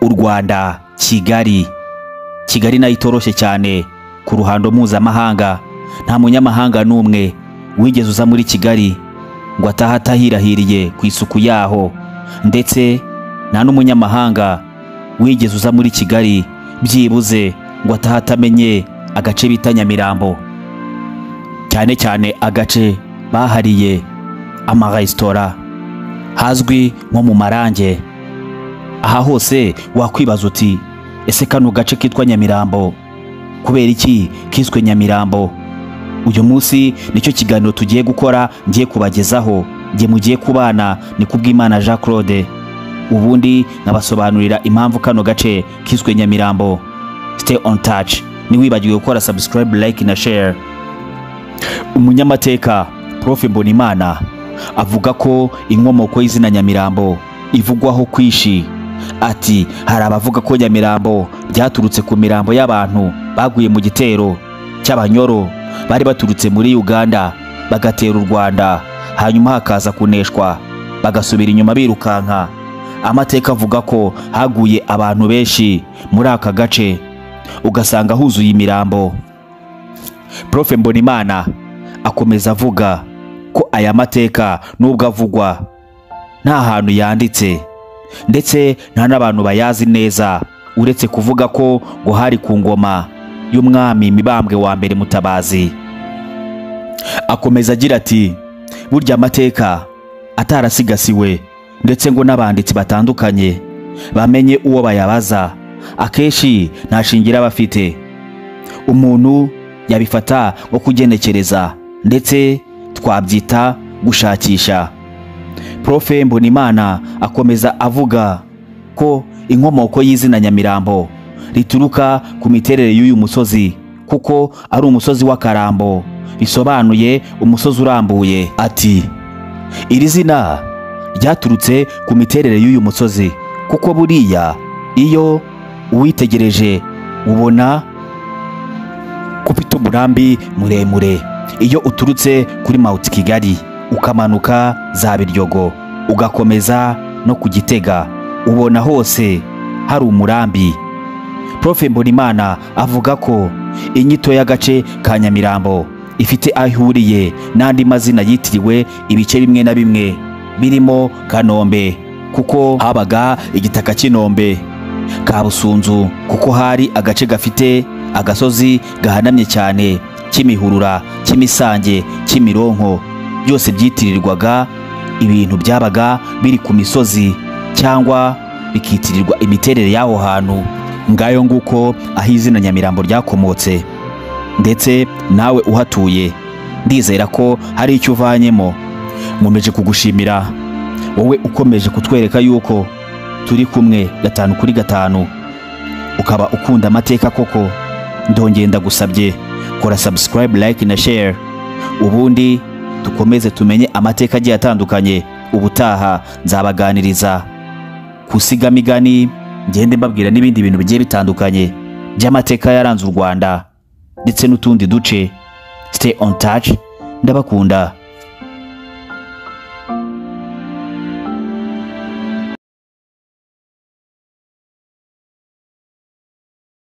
u Rwanda, Kigali nayo itoroshye cyane ku ruhando mpuzamahanga. Nta munyamahanga n'umwe wigeze uza muri Kigali ngo ataha atahirahiriye ku isuku yaho, ndetse nta n'umunyamahanga wigeze uza muri Kigali byibuze ngo ataha atamenye agace bita Nyamirambo, cyane cyane agace bahariye amaresitora hazwi nko mu Marange. Aha hose wakwibaza uti ese kano gace kitwa Nyamirambo kubera iki kiswe Nyamirambo? Uyu munsi nicyo kiganiro tugiye gukora, ngiye kubagezaho. Ngiye mugiye kubana ni Kubwimana Jean Claude, ubundi nkabasobanurira impamvu kano gace kiswe Nyamirambo. Stay on touch, niwibagiwe gukora subscribe, like na share. Umunyamateka Prof Mbonimana avuga ko inkomoko y'izina Nyamirambo ivugwaho kwishi. Ati hari abavuga ko Nyamirambo ryaturutse ku mirambo y'abantu baguye mu gitero cy'Abanyoro bari baturutse muri Uganda bagatera u Rwanda, hanyuma hakaza kuneshwa bagasubira inyuma birukanka. Amateka avuga ko haguye abantu benshi muri aka gace, ugasanga huzuye imirambo. Prof Mbonimana akomeza avuga ko aya mateka nubwo avugwa nta hantu yanditse, ndetse nta n'abantu bayazi neza, uretse kuvuga ko ngo hari ku ngoma y'umwami Mibambwe wa mbere Mutabazi. Akomeza agira ati burya amateka atarasigasiwe, ndetse ngo n'abanditsi batandukanye bamenye uwo bayabaza, akenshi nta shingira bafite. Umuntu yabifata nko kugenekereza, ndetse twabyita gushakisha. Prof Mbonimana akomeza avuga ko inkomoko y'izina Nyamirambo rituruka ku miterere y'uyu musozi, kuko ari umusozi w'akarambo, bisobanuye umusozi urambuye. Ati iri zina ryaturutse ku miterere y'uyu musozi, kuko buriya iyo uwitegereje ubona ko ufite umurambi muremure. Iyo uturutse kuri Mount Kigali ukamanuka za Biryogo ugakomeza no ku Gitega, ubona hose hari umurambi. Prof Mbonimana avuga ko inyito y'agace ka Nyamirambo ifite ahuriye n'andi mazina yitiriwe ibice bimwe na bimwe birimo Kanombe, kuko habaga igitaka cy'Inombe, Kabusunzu kuko hari agace gafite agasozi gahanamye cyane, Kimihurura, Kimisange, Kimironko, byose byitirirwaga ibintu byabaga biri ku misozi cyangwa bikitirirwa imiterere y'aho hantu. Ngayo nguko aho izina Nyamirambo ryakomotse, ndetse nawe uhatuye ndizera ko hari icyo uvanyemo. Nkomeje kugushimira wowe ukomeje kutwereka yuko turi kumwe 5 kuri 5, ukaba ukunda amateka koko. Ndongeye ndagusabye kora subscribe, like na share, ubundi dukomeze tumenye amateka agiye atandukanye. Ubutaha nzabaganiriza kusigamigani, ngende mbabwira n'ibindi bintu bigiye bitandukanye by'amateka yaranze u Rwanda ndetse n'utundi duce. Stay on touch, ndabakunda.